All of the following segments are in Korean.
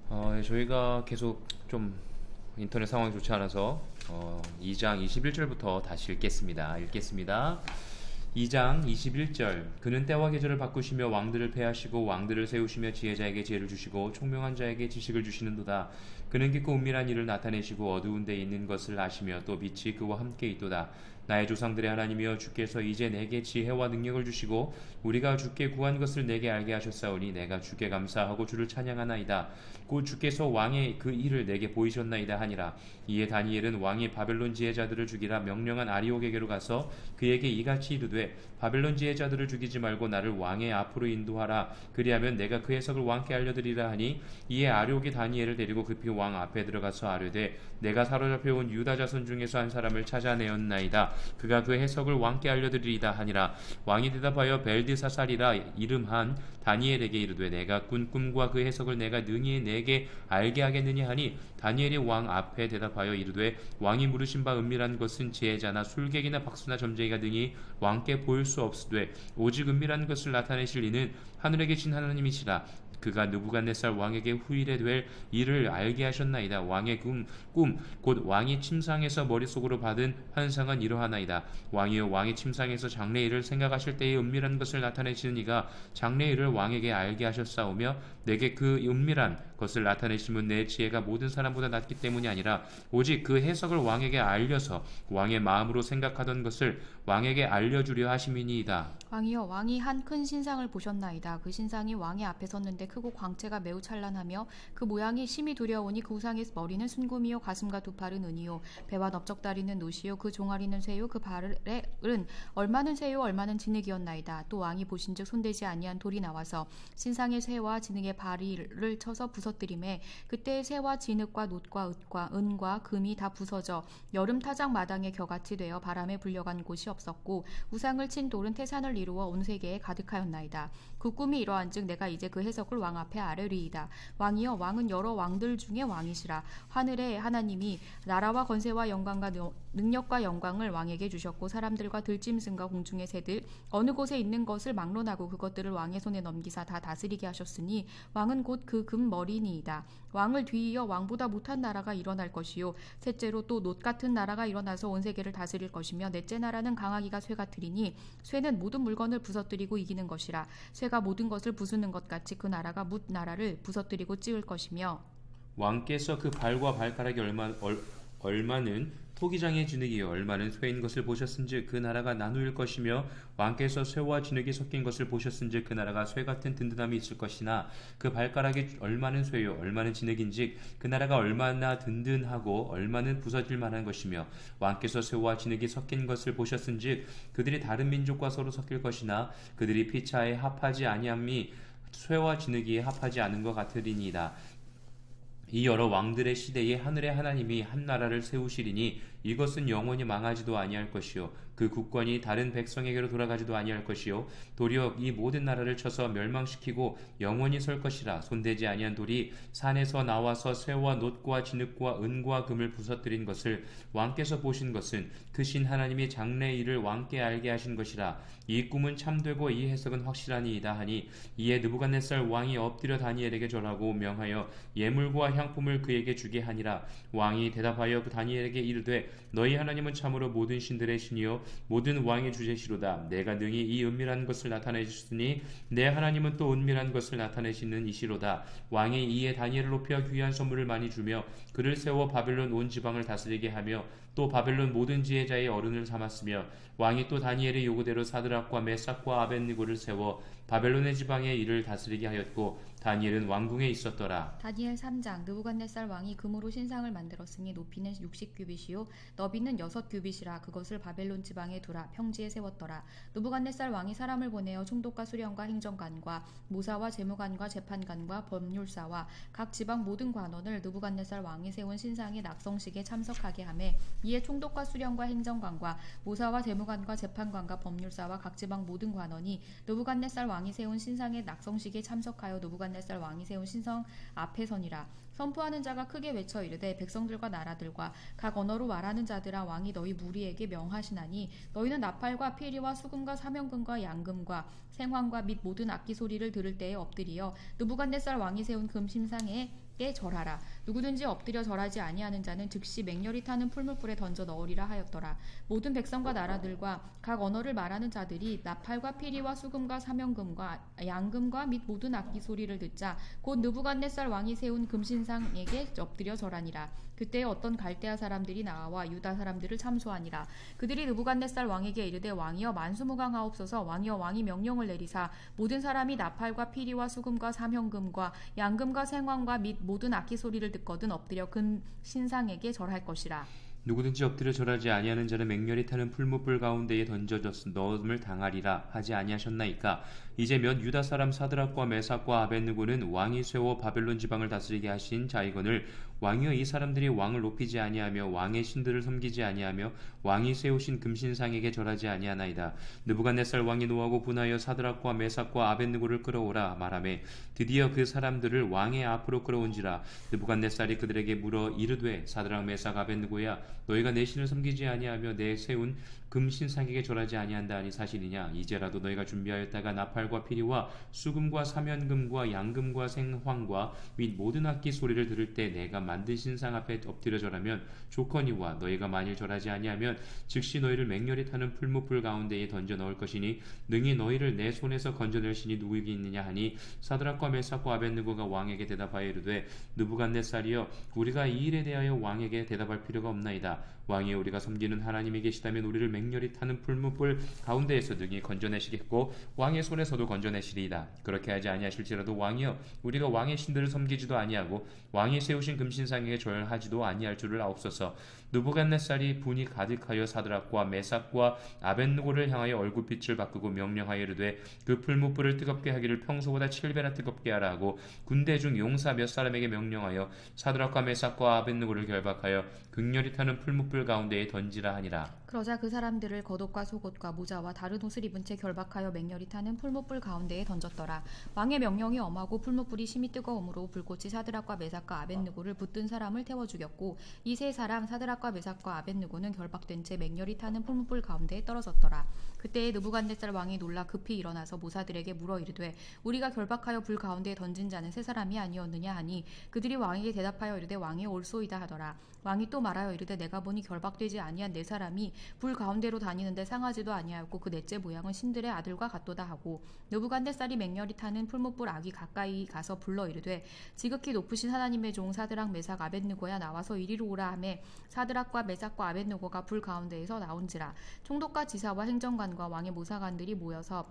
저희가 계속 좀 인터넷 상황이 좋지 않아서 2장 21절부터 다시 읽겠습니다. 2장 21절. 그는 때와 계절을 바꾸시며 왕들을 패하시고 왕들을 세우시며 지혜자에게 지혜를 주시고 총명한 자에게 지식을 주시는도다. 그는 깊고 은밀한 일을 나타내시고 어두운 데 있는 것을 아시며 또 빛이 그와 함께 있도다. 나의 조상들의 하나님이여, 주께서 이제 내게 지혜와 능력을 주시고 우리가 주께 구한 것을 내게 알게 하셨사오니 내가 주께 감사하고 주를 찬양하나이다. 곧 주께서 왕의 그 일을 내게 보이셨나이다 하니라. 이에 다니엘은 왕이 바벨론 지혜자들을 죽이라 명령한 아리옥에게로 가서 그에게 이같이 이르되, 바벨론 지혜자들을 죽이지 말고 나를 왕의 앞으로 인도하라. 그리하면 내가 그 해석을 왕께 알려드리라 하니, 이에 아리옥이 다니엘을 데리고 급히 왕 앞에 들어가서 아뢰되, 내가 사로잡혀온 유다 자손 중에서 한 사람을 찾아내었나이다. 그가 그 해석을 왕께 알려드리리다 하니라. 왕이 대답하여 벨드사살이라 이름한 다니엘에게 이르되, 내가 꾼 꿈과 그 해석을 내가 능히 내게 알게 하겠느냐 하니, 다니엘이 왕 앞에 대답하여 이르되, 왕이 물으신 바 은밀한 것은 지혜자나 술객이나 박수나 점쟁이가 능히 왕께 보일 수 없으되 오직 은밀한 것을 나타내실 이는 하늘에 계신 하나님이시라. 그가 느부갓네살 왕에게 후일에 될 일을 알게 하셨나이다. 왕의 꿈 곧 왕이 침상에서 머릿속으로 받은 환상은 이러하나이다. 왕이여, 왕이 침상에서 장래일을 생각하실 때의 은밀한 것을 나타내시는 이가 장래일을 왕에게 알게 하셨사오며, 내게 그 은밀한 것을 나타내심은 내 지혜가 모든 사람보다 낮기 때문이 아니라 오직 그 해석을 왕에게 알려서 왕의 마음으로 생각하던 것을 왕에게 알려주려 하심이니이다. 왕이여, 왕이 한 큰 신상을 보셨나이다. 그 신상이 왕의 앞에 섰는데 크고 광채가 매우 찬란하며 그 모양이 심히 두려우니, 그 우상의 머리는 순금이요 가슴과 두 팔은 은이요 배와 넓적다리는 노시요 그 종아리는 쇠요 그 발은 얼마는 쇠요 얼마는 진흙이었나이다. 또 왕이 보신즉 손대지 아니한 돌이 나와서 신상의 쇠와 진흙의 발을 쳐서 부서뜨림에, 그때의 쇠와 진흙과 놋과 읒과 은과 금이 다 부서져 여름 타작 마당에 겨같이 되어 바람에 불려간 곳이 없었고, 우상을 친 돌은 태산을 이루어 온 세계에 가득하였나이다. 그 꿈이 이러한즉 내가 이제 그 해석을 왕 앞에 아뢰리이다. 왕이여, 왕은 여러 왕들 중에 왕이시라. 하늘의 하나님이 나라와 건세와 영광과 능력과 영광을 왕에게 주셨고, 사람들과 들짐승과 공중의 새들 어느 곳에 있는 것을 막론하고 그것들을 왕의 손에 넘기사 다 다스리게 하셨으니, 왕은 곧 그 금머리니이다. 왕을 뒤이어 왕보다 못한 나라가 일어날 것이요 셋째로 또 놋 같은 나라가 일어나서 온 세계를 다스릴 것이며, 넷째 나라는 강하기가 쇠 같으리니 쇠는 모든 물건을 부서뜨리고 이기는 것이라. 쇠가 모든 것을 부수는 것 같이 그 나라가 뭇 나라를 부서뜨리고 찌을 것이며, 왕께서 그 발과 발가락이 얼마는 토기장의 진흙이요 얼마는 쇠인 것을 보셨은즉 그 나라가 나누일 것이며, 왕께서 쇠와 진흙이 섞인 것을 보셨은즉 그 나라가 쇠 같은 든든함이 있을 것이나, 그 발가락이 얼마는 쇠요 얼마는 진흙인즉 그 나라가 얼마나 든든하고 얼마는 부서질 만한 것이며, 왕께서 쇠와 진흙이 섞인 것을 보셨은즉 그들이 다른 민족과 서로 섞일 것이나, 그들이 피차에 합하지 아니함이 쇠와 진흙이 합하지 않은 것 같으리니이다. 이 여러 왕들의 시대에 하늘의 하나님이 한 나라를 세우시리니 이것은 영원히 망하지도 아니할 것이요 그 국권이 다른 백성에게로 돌아가지도 아니할 것이요 도리어 이 모든 나라를 쳐서 멸망시키고 영원히 설 것이라. 손대지 아니한 돌이 산에서 나와서 쇠와 놋과 진흙과 은과 금을 부서뜨린 것을 왕께서 보신 것은 그 신 하나님이 장래의 일을 왕께 알게 하신 것이라. 이 꿈은 참되고 이 해석은 확실하니이다 하니, 이에 느부갓네살 왕이 엎드려 다니엘에게 절하고 명하여 예물과 향품을 그에게 주게 하니라. 왕이 대답하여 그 다니엘에게 이르되, 너희 하나님은 참으로 모든 신들의 신이요 모든 왕의 주제시로다. 내가 능히 이 은밀한 것을 나타내셨으니 내 하나님은 또 은밀한 것을 나타내시는 이시로다. 왕이 이에 다니엘을 높여 귀한 선물을 많이 주며 그를 세워 바벨론 온 지방을 다스리게 하며, 또 바벨론 모든 지혜자의 어른을 삼았으며, 왕이 또 다니엘의 요구대로 사드락과 메삭과 아벳느고를 세워 바벨론의 지방의 일을 다스리게 하였고, 다니엘은 왕궁에 있었더라. 다니엘 3장. 느부갓네살 왕이 금으로 신상을 만들었으니 높이는 60규빗이요 너비는 6규빗이라. 그것을 바벨론 지방에 두라. 평지에 세웠더라. 느부갓네살 왕이 사람을 보내어 총독과 수령과 행정관과 모사와 재무관과 재판관과 법률사와 각 지방 모든 관원을 느부갓네살 왕이 세운 신상의 낙성식에 참석하게 하매, 이에 총독과 수령과 행정관과 모사와 재무관과 재판관과 법률사와 각 지방 모든 관원이 느부갓네살 왕이 세운 신상의 낙성식에 참석하여 느부갓네살 왕이 세운 신성 앞에 서니라. 선포하는 자가 크게 외쳐 이르되, 백성들과 나라들과 각 언어로 말하는 자들아, 왕이 너희 무리에게 명하시나니 너희는 나팔과 피리와 수금과 사명금과 양금과 생황과 및 모든 악기 소리를 들을 때에 엎드리어 느부갓네살 왕이 세운 금 신상에 절하라. 누구든지 엎드려 절하지 아니하는 자는 즉시 맹렬히 타는 풀무불에 던져 넣으리라 하였더라. 모든 백성과 나라들과 각 언어를 말하는 자들이 나팔과 피리와 수금과 사명금과 양금과 및 모든 악기 소리를 듣자 곧 느부갓네살 왕이 세운 금신상에게 엎드려 절하니라. 그때에 어떤 갈대아 사람들이 나와 유다 사람들을 참소하니라. 그들이 느부갓네살 왕에게 이르되 왕이여 만수무강하옵소서. 왕이여 왕이 명령을 내리사 모든 사람이 나팔과 피리와 수금과 사명금과 양금과 생황과 및 모든 악기 소리를 듣거든 엎드려 금신상에게 절할 것이라. 누구든지 엎드려 절하지 아니하는 자는 맹렬히 타는 풀무불 가운데에 던져졌음 넣음을 당하리라 하지 아니하셨나이까. 이제 몇 유다 사람 사드락과 메삭과 아벳느고는 왕이 세워 바벨론 지방을 다스리게 하신 자이거늘 왕이여 이 사람들이 왕을 높이지 아니하며 왕의 신들을 섬기지 아니하며 왕이 세우신 금신상에게 절하지 아니하나이다. 느부갓네살 왕이 노하고 분하여 사드락과 메삭과 아벳느고를 끌어오라 말하매 드디어 그 사람들을 왕의 앞으로 끌어온지라. 느부갓네살이 그들에게 물어 이르되 사드락 메삭 아벳느고야 너희가 내 신을 섬기지 아니하며 내 세운 금신상에게 절하지 아니한다 하니 사실이냐. 이제라도 너희가 준비하였다가 나팔과 피리와 수금과 사면금과 양금과 생황과 및 모든 악기 소리를 들을 때 내가 만든 신상 앞에 엎드려 절하면 좋거니와 너희가 만일 절하지 아니하면 즉시 너희를 맹렬히 타는 풀무불 가운데에 던져 넣을 것이니 능히 너희를 내 손에서 건져낼 신이 누구에게 있느냐 하니 사드락과 메삭과 아벳느고가 왕에게 대답하여 이르되 느부갓네살이여 우리가 이 일에 대하여 왕에게 대답할 필요가 없나이다. 왕이 우리가 섬기는 하나님이 계시다면 우리를 맹렬히 타는 풀무불 가운데에서 능히 건져내시겠고 왕의 손에서도 건져내시리이다. 그렇게 하지 아니하실지라도 왕이여 우리가 왕의 신들을 섬기지도 아니하고 왕이 세우신 금신상에게 절하지도 아니할 줄을 아옵소서. 느부갓네살이 분이 가득하여 사드락과 메삭과 아벳느고를 향하여 얼굴빛을 바꾸고 명령하여 이르되 그 풀무불을 뜨겁게 하기를 평소보다 7배나 뜨겁게 하라 하고 군대 중 용사 몇 사람에게 명령하여 사드락과 메삭과 아벳느고를 결박하여 극렬히 타는 풀무불 가운데에 던지라 하니라. 그러자 그 사람들을 겉옷과 속옷과 모자와 다른 옷을 입은 채 결박하여 맹렬히 타는 풀무불 가운데에 던졌더라. 왕의 명령이 엄하고 풀무불이 심히 뜨거우므로 불꽃이 사드락과 메삭과 아벳느고를 붙든 사람을 태워 죽였고 이 세 사람 사드락과 메삭과 아벳느고는 결박된 채 맹렬히 타는 풀무불 가운데에 떨어졌더라. 그때에 느부갓네살 왕이 놀라 급히 일어나서 모사들에게 물어 이르되 우리가 결박하여 불 가운데에 던진 자는 세 사람이 아니었느냐 하니 그들이 왕에게 대답하여 이르되 왕이 옳소이다 하더라. 왕이 또 말하여 이르되 내가 보니 결박되지 아니한 네 사람이 불 가운데로 다니는데 상하지도 아니하였고 그 넷째 모양은 신들의 아들과 같도다 하고 느부갓네살이 맹렬히 타는 풀무불 악이 가까이 가서 불러 이르되 지극히 높으신 하나님의 종 사드락 메삭 아벳느고야 나와서 이리로 오라 하매 사드락과 메삭과 아벳느고가 불 가운데에서 나온지라. 총독과 지사와 행정관과 왕의 모사관들이 모여서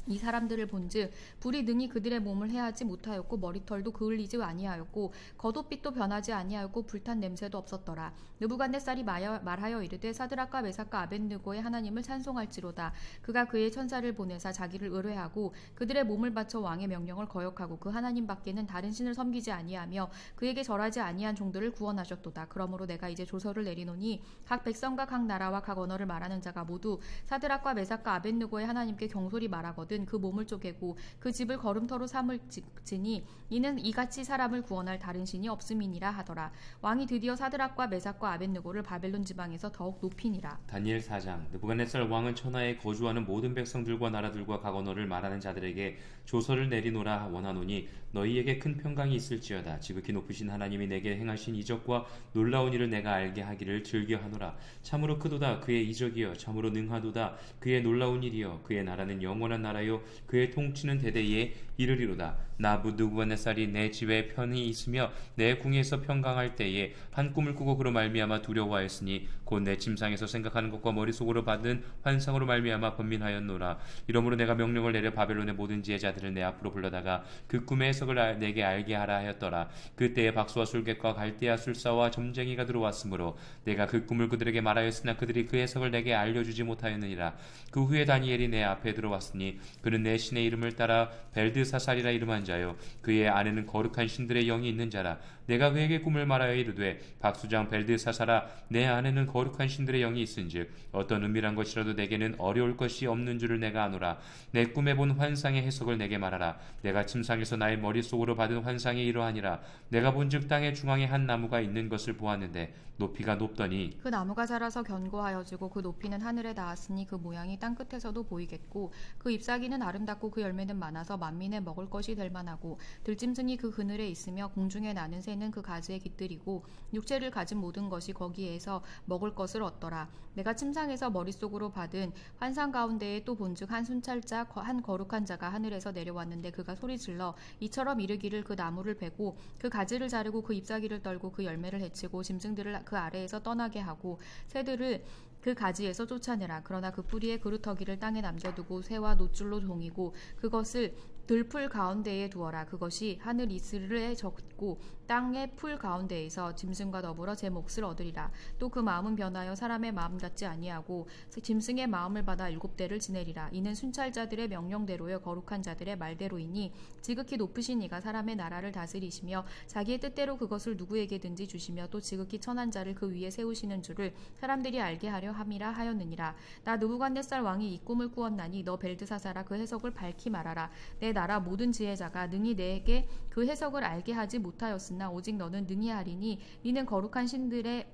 이 사람들을 본즉 불이 능히 그들의 몸을 해하지 못하였고 머리털도 그을리지 아니하였고 겉옷빛도 변하지 아니하였고 불탄 냄새도 없었더라. 느부갓네살이 말하여 이르되 사드락과 메삭과 아벳느고의 하나님을 찬송할지로다. 그가 그의 천사를 보내사 자기를 의뢰하고 그들의 몸을 바쳐 왕의 명령을 거역하고 그 하나님 밖에는 다른 신을 섬기지 아니하며 그에게 절하지 아니한 종들을 구원하셨도다. 그러므로 내가 이제 조서를 내리노니 각 백성과 각 나라와 각 언어를 말하는 자가 모두 사드락과 메삭과 아벳느고의 하나님께 경솔히 말하거든 그 몸을 쪼개고 그 집을 걸음터로 삼을지니 이는 이같이 사람을 구원할 다른 신이 없음이니라 하더라. 왕이 드디어 사드락과 메삭과 아벳느고를 바벨론 지방에서 더욱 높이니라. 다니엘 4장. 느부갓네살 왕은 천하에 거주하는 모든 백성들과 나라들과 각 언어를 말하는 자들에게 조서를 내리노라 원하노니 너희에게 큰 평강이 있을지어다. 지극히 높으신 하나님이 내게 행하신 이적과 놀라운 일을 내가 알게 하기를 즐겨하노라. 참으로 크도다 그의 이적이여 참으로 능하도다 그의 놀라운 일이여 그의 나라는 영원한 나라요 그의 통치는 대대에 이르리로다. 느부갓네살이 내 집에 편히 있으며 내 궁에서 평강할 때에 한 꿈을 꾸고 그로 말미암아 두려워하였으니 곧 내 침상에서 생각하는 것과 머릿속으로 받은 환상으로 말미암아 번민하였노라. 이러므로 내가 명령을 내려 바벨론의 모든 지혜자들을 내 앞으로 불러다가 그 꿈의 해석을 내게 알게 하라 하였더라. 그때에 박수와 술객과 갈대아 술사와 점쟁이가 들어왔으므로 내가 그 꿈을 그들에게 말하였으나 그들이 그 해석을 내게 알려주지 못하였느니라. 그 후에 다니엘이 내 앞에 들어왔으니 그는 내 신의 이름을 따라 벨드사살이라 이름한 자요 그의 안에는 거룩한 신들의 영이 있는 자라. 내가 그에게 꿈을 말하여 이르되 박수장 벨드사살아 내 안에는 거룩한 신들의 영이 있은즉 어떤 은밀한 것이라도 내게는 어려울 것이 없는 줄을 내가 아노라. 내 꿈에 본 환상의 해석을 내게 말하라. 내가 침상에서 나의 머릿속으로 받은 환상이 이러하니라. 내가 본즉 땅의 중앙에 한 나무가 있는 것을 보았는데 높이가 높더니 그 나무가 자라서 견고하여지고 그 높이는 하늘에 닿았으니 그 모양이 땅 끝에서도 보이겠고 그 잎사귀 잎사귀는 아름답고 그 열매는 많아서 만민의 먹을 것이 될 만하고 들짐승이 그 그늘에 있으며 공중에 나는 새는 그 가지에 깃들이고 육체를 가진 모든 것이 거기에서 먹을 것을 얻더라. 내가 침상에서 머릿속으로 받은 환상 가운데에 또 본즉 한 순찰자 한 거룩한 자가 하늘에서 내려왔는데 그가 소리질러 이처럼 이르기를 그 나무를 베고 그 가지를 자르고 그 잎사귀를 떨고 그 열매를 해치고 짐승들을 그 아래에서 떠나게 하고 새들을 그 가지에서 쫓아내라. 그러나 그 뿌리의 그루터기를 땅에 남겨두고 새와 노줄로 동이고 그것을 들풀 가운데에 두어라. 그것이 하늘 이슬에 젖고 땅의 풀 가운데에서 짐승과 더불어 제 몫을 얻으리라. 또 그 마음은 변하여 사람의 마음 같지 아니하고 짐승의 마음을 받아 7대를 지내리라. 이는 순찰자들의 명령대로요 거룩한 자들의 말대로이니 지극히 높으신 이가 사람의 나라를 다스리시며 자기의 뜻대로 그것을 누구에게든지 주시며 또 지극히 천한 자를 그 위에 세우시는 줄을 사람들이 알게 하려 함이라 하였느니라. 나 느부갓네살 왕이 이 꿈을 꾸었나니 너 벨드사사라 그 해석을 밝히 말하라. 내 나라 모든 지혜자가 능히 내게 그 해석을 알게 하지 못하였으나 오직 너는 능히 하리니 이는 거룩한 신들의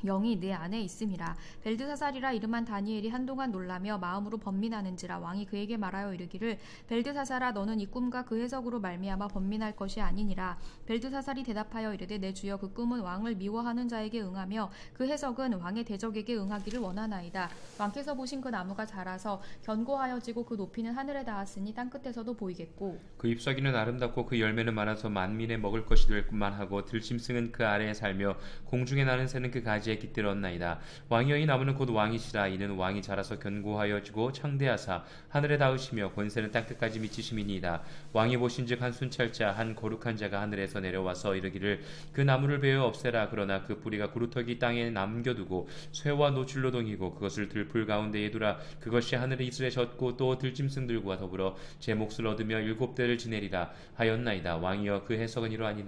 영이 내 안에 있음이라. 벨드사살이라 이름한 다니엘이 한동안 놀라며 마음으로 번민하는지라. 왕이 그에게 말하여 이르기를 벨드사살아 너는 이 꿈과 그 해석으로 말미암아 번민할 것이 아니니라. 벨드사살이 대답하여 이르되 내 주여 그 꿈은 왕을 미워하는 자에게 응하며 그 해석은 왕의 대적에게 응하기를 원하나이다. 왕께서 보신 그 나무가 자라서 견고하여지고 그 높이는 하늘에 닿았으니 땅끝에서도 보이겠고 그 잎사귀는 아름답고 그 열매는 많아서 만민의 먹을 것이 될 뿐만 하고 들짐승은 그 아래에 살며 공중에 나는 새는 그 가지에 깃들었나이다. 왕이여 이 나무는 곧 왕이시라. 이는 왕이 자라서 견고하여지고 창대하사 하늘에 닿으시며 권세는 땅끝까지 미치심이니이다. 왕이 보신즉 한 순찰자 한 거룩한 자가 하늘에서 내려와서 이르기를 그 나무를 베어 없애라. 그러나 그 뿌리가 구루터기 땅에 남겨두고 쇠와 노줄로 동이고 그것을 들풀 가운데에 두라. 그것이 하늘의 이슬에 젖고 또 들짐승들과 더불어 제 몫을 얻으며 7대를 지내리라 하였나이다. 왕이여 그 해석은 이러하니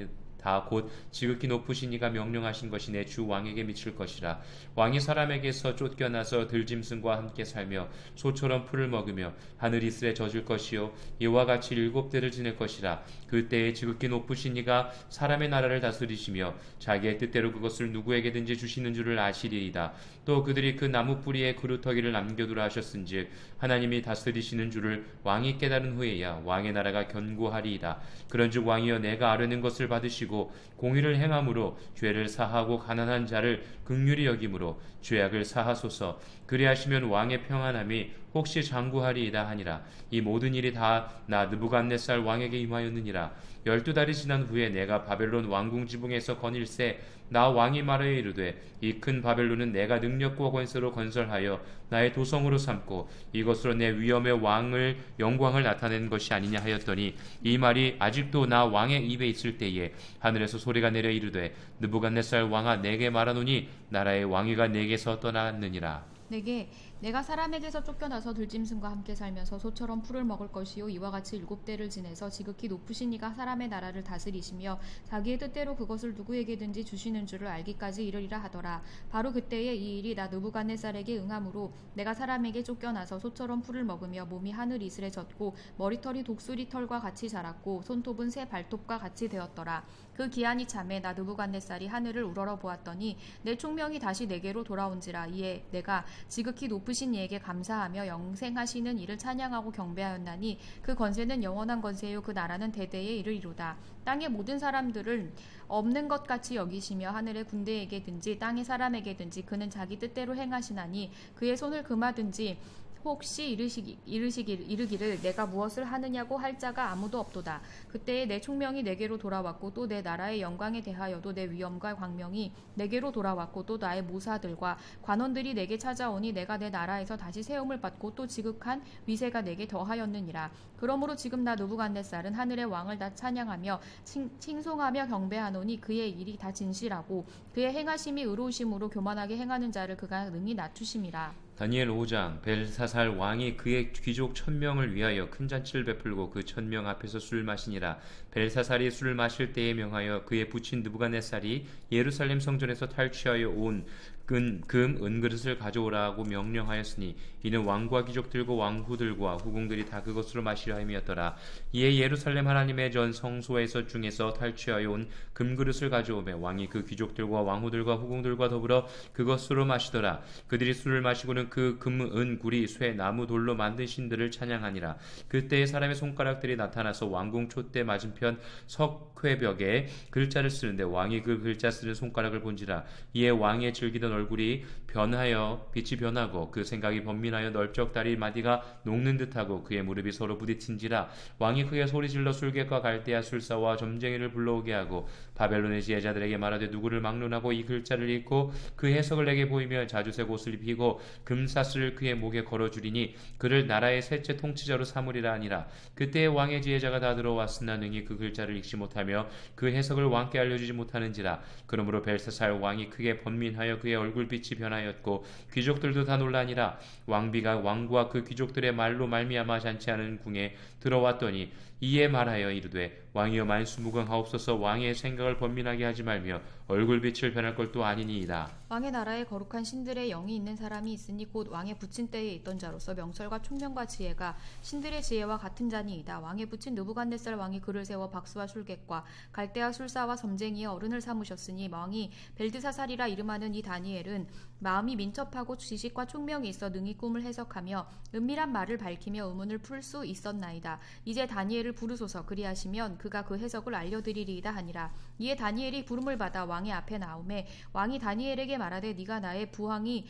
다 곧 지극히 높으신 이가 명령하신 것이 내 주 왕에게 미칠 것이라. 왕이 사람에게서 쫓겨나서 들짐승과 함께 살며 소처럼 풀을 먹으며 하늘 이슬에 젖을 것이요 이와 같이 7대를 지낼 것이라. 그때에 지극히 높으신 이가 사람의 나라를 다스리시며 자기의 뜻대로 그것을 누구에게든지 주시는 줄을 아시리이다. 또 그들이 그 나무 뿌리에 그루터기를 남겨두라 하셨은즉 하나님이 다스리시는 줄을 왕이 깨달은 후에야 왕의 나라가 견고하리이다. 그런즉 왕이여 내가 아뢰는 것을 받으시고 공의를 행함으로 죄를 사하고 가난한 자를 긍휼히 여김으로 죄악을 사하소서. 그리하시면 왕의 평안함이 혹시 장구하리이다 하니라. 이 모든 일이 다 나 느부갓네살 왕에게 임하였느니라. 12달이 지난 후에 내가 바벨론 왕궁 지붕에서 거닐새 나 왕이 말하여 이르되 이 큰 바벨론은 내가 능력과 권세로 건설하여 나의 도성으로 삼고 이것으로 내 위엄의 왕을 영광을 나타낸 것이 아니냐 하였더니 이 말이 아직도 나 왕의 입에 있을 때에 하늘에서 소리가 내려 이르되 느부갓네살 왕아 내게 말하노니 나라의 왕위가 내게서 떠났느니라. 내가 사람에게서 쫓겨나서 들짐승과 함께 살면서 소처럼 풀을 먹을 것이요 이와 같이 7대를 지내서 지극히 높으신 이가 사람의 나라를 다스리시며 자기의 뜻대로 그것을 누구에게든지 주시는 줄을 알기까지 이르리라 하더라. 바로 그때에 이 일이 나 느부갓네살에게 응함으로 내가 사람에게 쫓겨나서 소처럼 풀을 먹으며 몸이 하늘 이슬에 젖고 머리털이 독수리 털과 같이 자랐고 손톱은 새 발톱과 같이 되었더라. 그 기한이 참에 나 느부갓네살이 하늘을 우러러 보았더니 내 총명이 다시 내게로 돌아온지라. 이에 내가 지극히 높으신 이에게 감사하며 영생하시는 이를 찬양하고 경배하였나니 그 권세는 영원한 권세요 그 나라는 대대에 이르리로다. 땅의 모든 사람들을 없는 것 같이 여기시며 하늘의 군대에게든지 땅의 사람에게든지 그는 자기 뜻대로 행하시나니 그의 손을 금하든지 혹시 이르기를 내가 무엇을 하느냐고 할 자가 아무도 없도다. 그때에 내 총명이 내게로 돌아왔고 또 내 나라의 영광에 대하여도 내 위엄과 광명이 내게로 돌아왔고 또 나의 모사들과 관원들이 내게 찾아오니 내가 내 나라에서 다시 세움을 받고 또 지극한 위세가 내게 더하였느니라. 그러므로 지금 나 느부갓네살은 하늘의 왕을 다 찬양하며 칭송하며 경배하노니 그의 일이 다 진실하고 그의 행하심이 의로우심으로 교만하게 행하는 자를 그가 능히 낮추심이라. 다니엘 5장 벨사살 왕이 그의 귀족 1000명을 위하여 큰 잔치를 베풀고 그 1000명 앞에서 술을 마시니라. 벨사살이 술을 마실 때에 명하여 그의 부친 느부갓네살이 예루살렘 성전에서 탈취하여 온 금 은그릇을 가져오라고 명령하였으니 이는 왕과 귀족들과 왕후들과 후궁들이 다 그것으로 마시려 함이었더라. 이에 예루살렘 하나님의 전 성소에서 중에서 탈취하여 온 금그릇을 가져오매 왕이 그 귀족들과 왕후들과 후궁들과 더불어 그것으로 마시더라. 그들이 술을 마시고는 그 금, 은, 구리, 쇠, 나무, 돌로 만든 신들을 찬양하니라. 그때에 사람의 손가락들이 나타나서 왕궁 촛대 맞은편 석회벽에 글자를 쓰는데 왕이 그 글자 쓰는 손가락을 본지라. 이에 왕의 즐기던 얼굴이 변하여 빛이 변하고 그 생각이 번민하여 널쩍 다리 마디가 녹는 듯하고 그의 무릎이 서로 부딪힌지라. 왕이 크게 소리질러 술객과 갈대아 술사와 점쟁이를 불러오게 하고 바벨론의 지혜자들에게 말하되 누구를 막론하고 이 글자를 읽고 그 해석을 내게 보이며 자주색 옷을 입히고 금사슬을 그의 목에 걸어주리니 그를 나라의 셋째 통치자로 삼으리라 하니라. 그때에 왕의 지혜자가 다 들어왔으나 능히 그 글자를 읽지 못하며 그 해석을 왕께 알려주지 못하는지라. 그러므로 벨사살 왕이 크게 번민하여 그의 얼굴빛이 변하였고 귀족들도 다 놀라니라. 왕비가 왕과 그 귀족들의 말로 말미암아 잔치하는 궁에 들어왔더니 이에 말하여 이르되 왕이여 만수무강하옵소서. 왕의 생각을 번민하게 하지 말며 얼굴빛을 변할 것도 아니니이다. 왕의 나라에 거룩한 신들의 영이 있는 사람이 있으니 곧 왕의 부친 때에 있던 자로서 명철과 총명과 지혜가 신들의 지혜와 같은 자니이다. 왕의 부친 느부갓네살 왕이 그를 세워 박수와 술객과 갈대아 술사와 점쟁이의 어른을 삼으셨으니 왕이 벨드사살이라 이름하는 이 다니엘은 마음이 민첩하고 지식과 총명이 있어 능히 꿈을 해석하며 은밀한 말을 밝히며 의문을 풀 수 있었나이다. 이제 다니엘을 부르소서. 그리하시면 그가 그 해석을 알려드리리이다 하니라. 이에 다니엘이 부름을 받아 왕의 앞에 나오매 왕이 다니엘에게 말하되 네가 나의 부왕이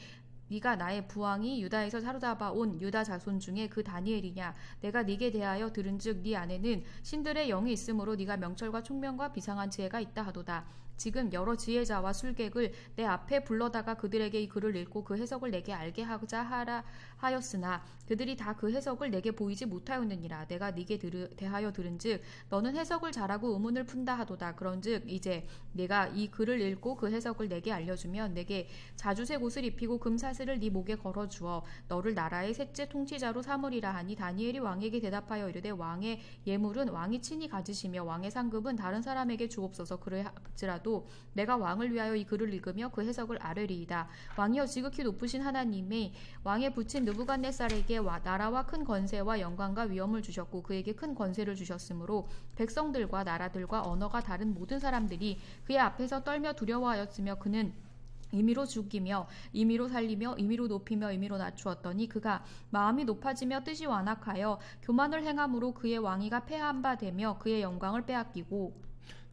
유다에서 사로잡아 온 유다 자손 중에 그 다니엘이냐? 내가 네게 대하여 들은즉 네 안에는 신들의 영이 있으므로 네가 명철과 총명과 비상한 지혜가 있다 하도다. 지금 여러 지혜자와 술객을 내 앞에 불러다가 그들에게 이 글을 읽고 그 해석을 내게 알게 하자 하였으나 그들이 다 그 해석을 내게 보이지 못하였느니라. 내가 네게 대하여 들은즉 너는 해석을 잘하고 의문을 푼다 하도다. 그런즉 이제 내가 이 글을 읽고 그 해석을 내게 알려주면 내게 자주색 옷을 입히고 금사슬을 네 목에 걸어주어 너를 나라의 셋째 통치자로 삼으리라 하니 다니엘이 왕에게 대답하여 이르되 왕의 예물은 왕이 친히 가지시며 왕의 상급은 다른 사람에게 주옵소서. 그럴지라도 내가 왕을 위하여 이 글을 읽으며 그 해석을 아뢰리이다. 왕이여 지극히 높으신 하나님이 왕의 부친 느부갓네살에게 나라와 큰 권세와 영광과 위엄을 주셨고 그에게 큰 권세를 주셨으므로 백성들과 나라들과 언어가 다른 모든 사람들이 그의 앞에서 떨며 두려워하였으며 그는 임의로 죽이며 임의로 살리며 임의로 높이며 임의로 낮추었더니 그가 마음이 높아지며 뜻이 완악하여 교만을 행함으로 그의 왕위가 패한 바 되며 그의 영광을 빼앗기고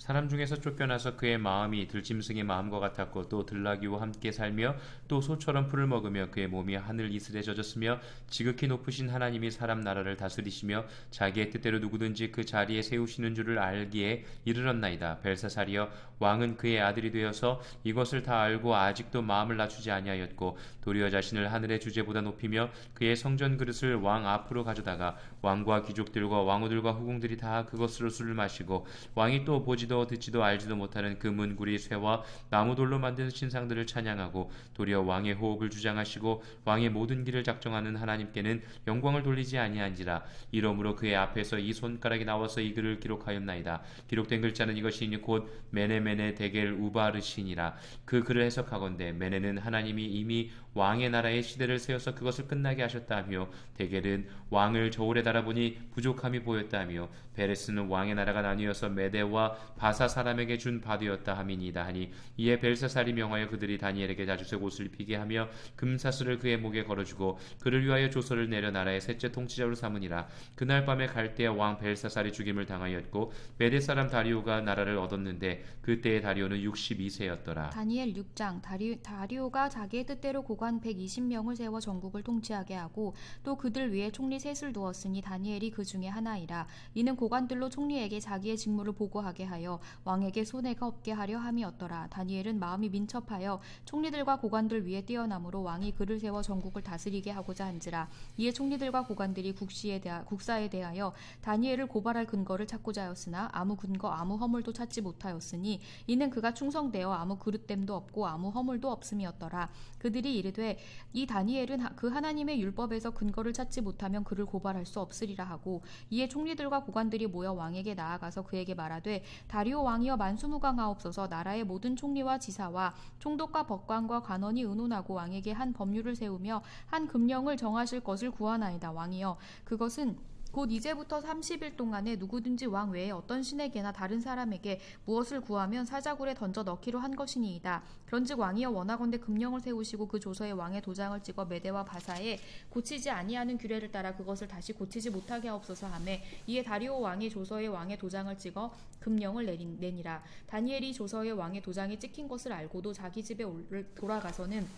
사람 중에서 쫓겨나서 그의 마음이 들짐승의 마음과 같았고 또 들나귀와 함께 살며 또 소처럼 풀을 먹으며 그의 몸이 하늘 이슬에 젖었으며 지극히 높으신 하나님이 사람 나라를 다스리시며 자기의 뜻대로 누구든지 그 자리에 세우시는 줄을 알기에 이르렀나이다. 벨사살이여 왕은 그의 아들이 되어서 이것을 다 알고 아직도 마음을 낮추지 아니하였고 도리어 자신을 하늘의 주제보다 높이며 그의 성전 그릇을 왕 앞으로 가져다가 왕과 귀족들과 왕후들과 후궁들이 다 그것으로 술을 마시고 왕이 또 보지도 듣지도 알지도 못하는 금은 구리 쇠와 나무돌로 만든 신상들을 찬양하고 도리어 왕의 호흡을 주장하시고 왕의 모든 길을 작정하는 하나님께는 영광을 돌리지 아니한지라. 이러므로 그의 앞에서 이 손가락이 나와서 이 글을 기록하였나이다. 기록된 글자는 이것이니 곧 메네메네 데겔 우바르신이라. 그 글을 해석하건대 메네는 하나님이 이미 왕의 나라의 시대를 세워서 그것을 끝나게 하셨다 하며 데겔은 왕을 저울에 달아보니 부족함이 보였다 하며 베레스는 왕의 나라가 나뉘어서 메대와 바사 사람에게 준 바되었다 함이니이다 하니 이에 벨사살이 명하여 그들이 다니엘에게 자주색 옷을 입히게 하며 금사슬을 그의 목에 걸어주고 그를 위하여 조서를 내려 나라의 셋째 통치자로 삼으니라. 그날 밤에 갈대아 왕 벨사살이 죽임을 당하였고 메대 사람 다리오가 나라를 얻었는데 그때의 다리오는 62세였더라. 다니엘 6장. 다리오가 자기의 뜻대로 고관 120명을 세워 전국을 통치하게 하고 또 그들 위에 총리 셋을 두었으니 다니엘이 그 중에 하나이라. 이는 고관들로 총리에게 자기의 직무를 보고하게 하여 왕에게 손해가 없게 하려 함이었더라. 다니엘은 마음이 민첩하여 총리들과 고관들 위에 뛰어남으로 왕이 그를 세워 전국을 다스리게 하고자 한지라. 이에 총리들과 고관들이 국사에 대하여 다니엘을 고발할 근거를 찾고자 하였으나 아무 근거 아무 허물도 찾지 못하였으니 이는 그가 충성되어 아무 그릇됨도 없고 아무 허물도 없음이었더라. 그들이 이르되 이 다니엘은 그 하나님의 율법에서 근거를 찾지 못하면 그를 고발할 수 없으리라 하고 이에 총리들과 고관들이 모여 왕에게 나아가서 그에게 말하되 다리오 왕이여 만수무강하옵소서. 나라의 모든 총리와 지사와 총독과 법관과 관원이 의논하고 왕에게 한 법률을 세우며 한 금령을 정하실 것을 구하나이다. 왕이여 그것은 곧 이제부터 30일 동안에 누구든지 왕 외에 어떤 신에게나 다른 사람에게 무엇을 구하면 사자굴에 던져 넣기로 한 것이니이다. 그런즉 왕이여 원하건대 금령을 세우시고 그 조서에 왕의 도장을 찍어 메대와 바사에 고치지 아니하는 규례를 따라 그것을 다시 고치지 못하게 하옵소서 하매 이에 다리오 왕이 조서에 왕의 도장을 찍어 금령을 내니라. 다니엘이 조서에 왕의 도장이 찍힌 것을 알고도 자기 집에 돌아가서는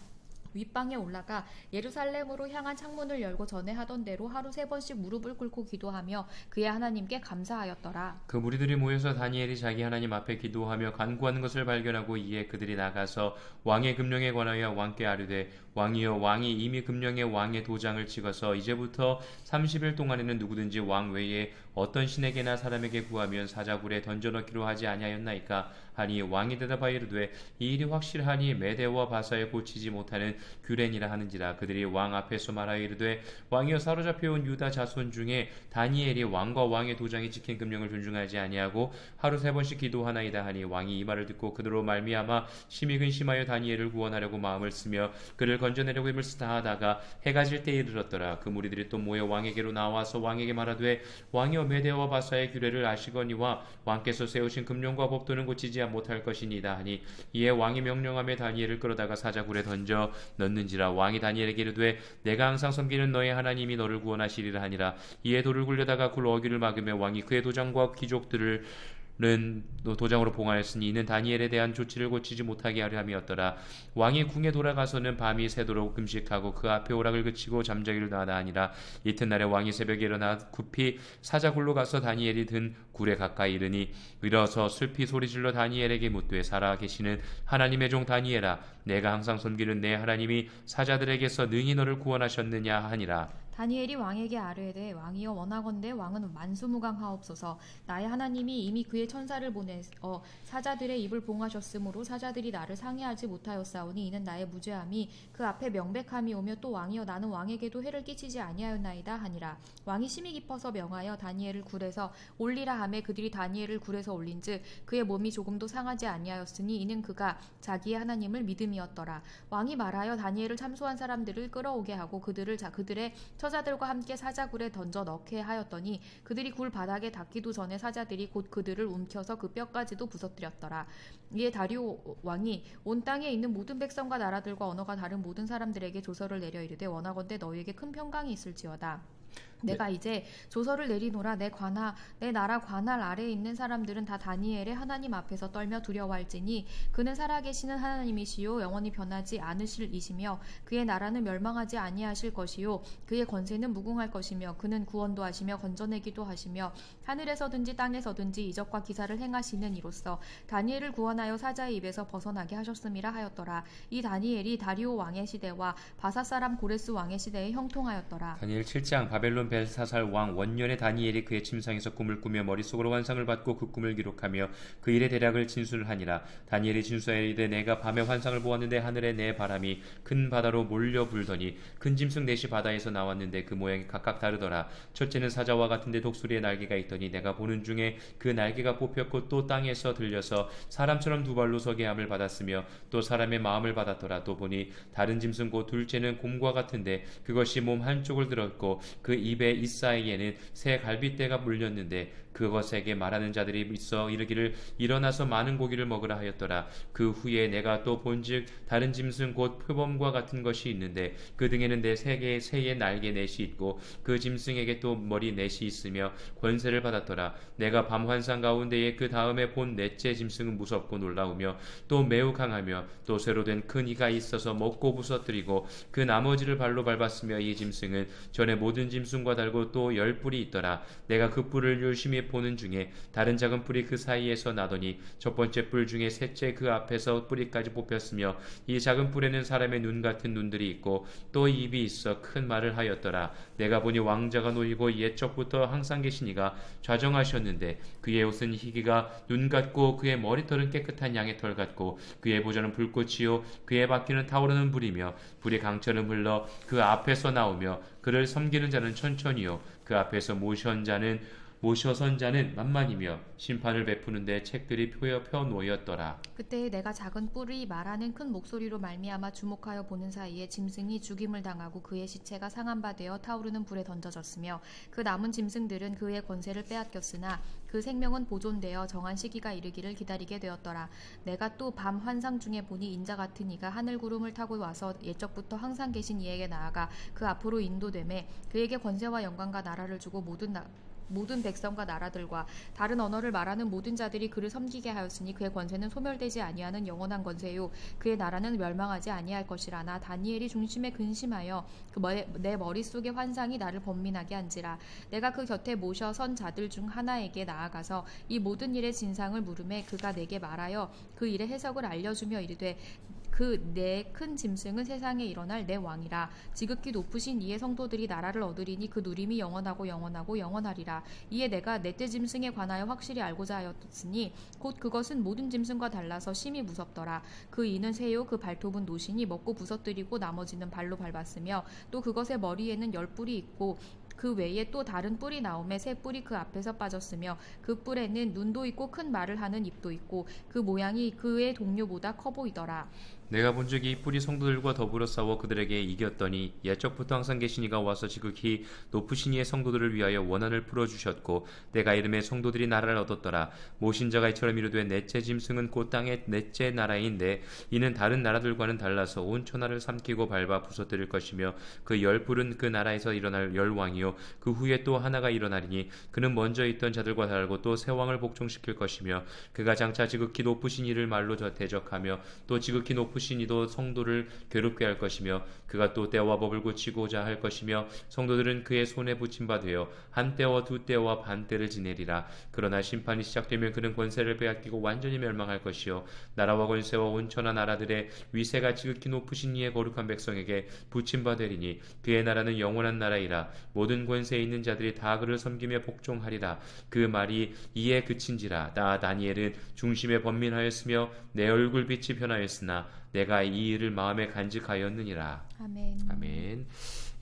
윗방에 올라가 예루살렘으로 향한 창문을 열고 전에 하던 대로 하루 3번씩 무릎을 꿇고 기도하며 그의 하나님께 감사하였더라. 그 무리들이 모여서 다니엘이 자기 하나님 앞에 기도하며 간구하는 것을 발견하고 이에 그들이 나가서 왕의 금령에 관하여 왕께 아뢰되 왕이여 왕이 이미 금령에 왕의 도장을 찍어서 이제부터 30일 동안에는 누구든지 왕 외에 어떤 신에게나 사람에게 구하면 사자굴에 던져넣기로 하지 아니하였나이까 하니 왕이 대답하여 이르되 이 일이 확실하니 메대와 바사에 고치지 못하는 규례니라 하는지라. 그들이 왕 앞에서 말하여 이르되 왕이여 사로잡혀온 유다 자손 중에 다니엘이 왕과 왕의 도장이 찍힌 금령을 존중하지 아니하고 하루 3번씩 기도하나이다 하니 왕이 이 말을 듣고 그들로 말미암아 심히 근심하여 다니엘을 구원하려고 마음을 쓰며 그를 건져내려고 힘을 쓰다 하다가 해가 질 때에 이르렀더라. 그 무리들이 또 모여 왕에게로 나와서 왕에게 말하되 왕이여 메대와 바사의 규례를 아시거니와 왕께서 세우신 금령과 법도는 고치지 못할 것이니이다 하니 이에 왕이 명령하며 다니엘을 끌어다가 사자굴에 던져 넣는지라. 왕이 다니엘에게 이르되 내가 항상 섬기는 너의 하나님이 너를 구원하시리라 하니라. 이에 돌을 굴려다가 굴 어귀를 막으며 왕이 그의 도장과 귀족들을 도장으로 봉하였으니 이는 다니엘에 대한 조치를 고치지 못하게 하려 함이었더라. 왕이 궁에 돌아가서는 밤이 새도록 금식하고 그 앞에 오락을 그치고 잠자기를 나다 하니라. 이튿날에 왕이 새벽에 일어나 급히 사자굴로 가서 다니엘이 든 굴에 가까이 이르니 일어서 슬피 소리질러 다니엘에게 묻되 살아계시는 하나님의 종 다니엘아 내가 항상 섬기는 내 하나님이 사자들에게서 능히 너를 구원하셨느냐 하니라. 다니엘이 왕에게 아뢰되 왕이여 원하건대 왕은 만수무강하옵소서. 나의 하나님이 이미 그의 천사를 보내 사자들의 입을 봉하셨으므로 사자들이 나를 상해하지 못하였사오니 이는 나의 무죄함이 그 앞에 명백함이 오며 또 왕이여 나는 왕에게도 해를 끼치지 아니하였나이다 하니라. 왕이 심히 깊어서 명하여 다니엘을 굴에서 올리라 하매 그들이 다니엘을 굴에서 올린즉 그의 몸이 조금도 상하지 아니하였으니 이는 그가 자기의 하나님을 믿음이었더라. 왕이 말하여 다니엘을 참소한 사람들을 끌어오게 하고 그들의 처자들과 함께 사자굴에 던져 넣게 하였더니 그들이 굴 바닥에 닿기도 전에 사자들이 곧 그들을 움켜서 그 뼈까지도 부서뜨렸더라. 이에 다리오 왕이 온 땅에 있는 모든 백성과 나라들과 언어가 다른 모든 사람들에게 조서를 내려 이르되 원하건대 너희에게 큰 평강이 있을지어다. 내가 이제 조서를 내리노라. 내 나라 관할 아래에 있는 사람들은 다 다니엘의 하나님 앞에서 떨며 두려워할지니 그는 살아계시는 하나님이시요 영원히 변하지 않으실 이시며 그의 나라는 멸망하지 아니하실 것이요 그의 권세는 무궁할 것이며 그는 구원도 하시며 건져내기도 하시며 하늘에서든지 땅에서든지 이적과 기사를 행하시는 이로써 다니엘을 구원하여 사자의 입에서 벗어나게 하셨음이라 하였더라. 이 다니엘이 다리오 왕의 시대와 바사 사람 고레스 왕의 시대에 형통하였더라. 다니엘 7장. 바벨론 벨사살 왕 원년에 다니엘이 그의 침상에서 꿈을 꾸며 머릿속으로 환상을 받고 그 꿈을 기록하며 그 일의 대략을 진술을 하니라. 다니엘이 진술하여 이르되 내가 밤에 환상을 보았는데 하늘에 내 바람이 큰 바다로 몰려 불더니 큰 짐승 넷이 바다에서 나왔는데 그 모양이 각각 다르더라. 첫째는 사자와 같은데 독수리의 날개가 있더니 내가 보는 중에 그 날개가 뽑혔고 또 땅에서 들려서 사람처럼 두 발로 서게 함을 받았으며 또 사람의 마음을 받았더라. 또 보니 다른 짐승 곧 둘째는 곰과 같은데 그것이 몸 한쪽을 들었고 그 입에 잇사이에는 새 갈빗대가 물렸는데 그것에게 말하는 자들이 있어 이르기를 일어나서 많은 고기를 먹으라 하였더라. 그 후에 내가 또 본즉 다른 짐승 곧 표범과 같은 것이 있는데 그 등에는 네 개의 새의 날개 넷이 있고 그 짐승에게 또 머리 넷이 있으며 권세를 받았더라. 내가 밤 환상 가운데에 그 다음에 본 넷째 짐승은 무섭고 놀라우며 또 매우 강하며 또 쇠로 된 큰 이가 있어서 먹고 부서뜨리고 그 나머지를 발로 밟았으며 이 짐승은 전에 모든 짐승과 달고 또 10뿔이 있더라. 내가 그 뿔을 유심히 보는 중에 다른 작은 뿔이 그 사이에서 나더니 첫 번째 뿔 중에 셋째 그 앞에서 뿌리까지 뽑혔으며 이 작은 뿔에는 사람의 눈 같은 눈들이 있고 또 입이 있어 큰 말을 하였더라. 내가 보니 왕자가 놓이고 옛적부터 항상 계시니가 좌정하셨는데 그의 옷은 희기가 눈 같고 그의 머리털은 깨끗한 양의 털 같고 그의 보좌는 불꽃이요 그의 바퀴는 타오르는 불이며 불이 강처럼 흘러 그 앞에서 나오며 그를 섬기는 자는 천천히요 그 앞에서 모션 자는 모셔선 자는 만만이며 심판을 베푸는데 책들이 펴 놓였더라. 그때 내가 작은 뿔이 말하는 큰 목소리로 말미암아 주목하여 보는 사이에 짐승이 죽임을 당하고 그의 시체가 상한 바 되어 타오르는 불에 던져졌으며 그 남은 짐승들은 그의 권세를 빼앗겼으나 그 생명은 보존되어 정한 시기가 이르기를 기다리게 되었더라. 내가 또 밤 환상 중에 보니 인자 같은 이가 하늘 구름을 타고 와서 옛적부터 항상 계신 이에게 나아가 그 앞으로 인도되매 그에게 권세와 영광과 나라를 주고 모든 백성과 나라들과 다른 언어를 말하는 모든 자들이 그를 섬기게 하였으니 그의 권세는 소멸되지 아니하는 영원한 권세요 그의 나라는 멸망하지 아니할 것이라. 나 다니엘이 중심에 근심하여 내 머릿속의 환상이 나를 번민하게 한지라. 내가 그 곁에 모셔 선 자들 중 하나에게 나아가서 이 모든 일의 진상을 물음에 그가 내게 말하여 그 일의 해석을 알려주며 이르되 그 내 큰 짐승은 세상에 일어날 내 왕이라. 지극히 높으신 이의 성도들이 나라를 얻으리니 그 누림이 영원하고 영원하고 영원하리라. 이에 내가 넷째 짐승에 관하여 확실히 알고자 하였으니 곧 그것은 모든 짐승과 달라서 심히 무섭더라. 그 이는 새요 그 발톱은 노시니 먹고 부서뜨리고 나머지는 발로 밟았으며 또 그것의 머리에는 10뿔이 있고 그 외에 또 다른 뿔이 나오매 새 뿔이 그 앞에서 빠졌으며 그 뿔에는 눈도 있고 큰 말을 하는 입도 있고 그 모양이 그의 동료보다 커 보이더라. 내가 본 적이 이 뿔이 성도들과 더불어 싸워 그들에게 이겼더니 옛적부터 항상 계신 이가 와서 지극히 높으신 이의 성도들을 위하여 원한을 풀어주셨고 내가 이름에 성도들이 나라를 얻었더라. 모신 자가 이처럼 이르되 넷째 짐승은 곧 땅의 넷째 나라인데 이는 다른 나라들과는 달라서 온 천하를 삼키고 밟아 부서뜨릴 것이며 그 10뿔은 그 나라에서 일어날 10왕이요 그 후에 또 하나가 일어나리니 그는 먼저 있던 자들과 다르고 또 새 왕을 복종시킬 것이며 그가 장차 지극히 높으신 이를 말로 대적하며 또 지극히 높으신 이도 성도를 괴롭게 할 것이며 그가 또 때와 법을 고치고자 할 것이며 성도들은 그의 손에 붙임 바 되어 한 때와 두 때와 반 때를 지내리라. 그러나 심판이 시작되면 그는 권세를 빼앗기고 완전히 멸망할 것이요 나라와 권세와 온 천하 나라들의 위세가 지극히 높으신 이의 거룩한 백성에게 붙임 바 되리니 그의 나라는 영원한 나라이라. 모든 권세에 있는 자들이 다 그를 섬기며 복종하리라. 그 말이 이에 그친지라. 나 다니엘은 중심에 번민하였으며 내 얼굴빛이 변하였으나 내가 이 일을 마음에 간직하였느니라. 아멘. 아멘.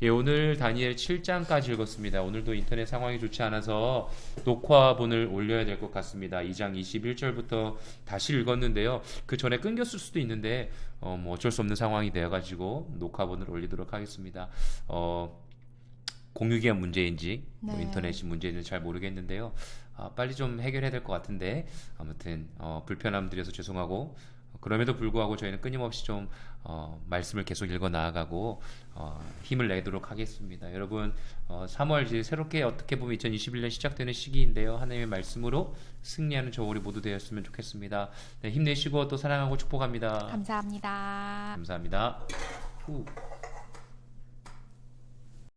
예, 오늘 다니엘 7장까지 읽었습니다. 오늘도 인터넷 상황이 좋지 않아서 녹화본을 올려야 될 것 같습니다. 2장 21절부터 다시 읽었는데요. 그 전에 끊겼을 수도 있는데 뭐 어쩔 수 없는 상황이 되어가지고 녹화본을 올리도록 하겠습니다. 공유기한 문제인지 인터넷이 문제인지 잘 모르겠는데요. 빨리 좀 해결해야 될 것 같은데 아무튼 불편함 드려서 죄송하고 그럼에도 불구하고 저희는 끊임없이 좀 말씀을 계속 읽어 나아가고 힘을 내도록 하겠습니다. 여러분 3월 이제 새롭게 어떻게 보면 2021년 시작되는 시기인데요. 하나님의 말씀으로 승리하는 저 우리 모두 되었으면 좋겠습니다. 네, 힘내시고 또 사랑하고 축복합니다. 감사합니다. 감사합니다. 후.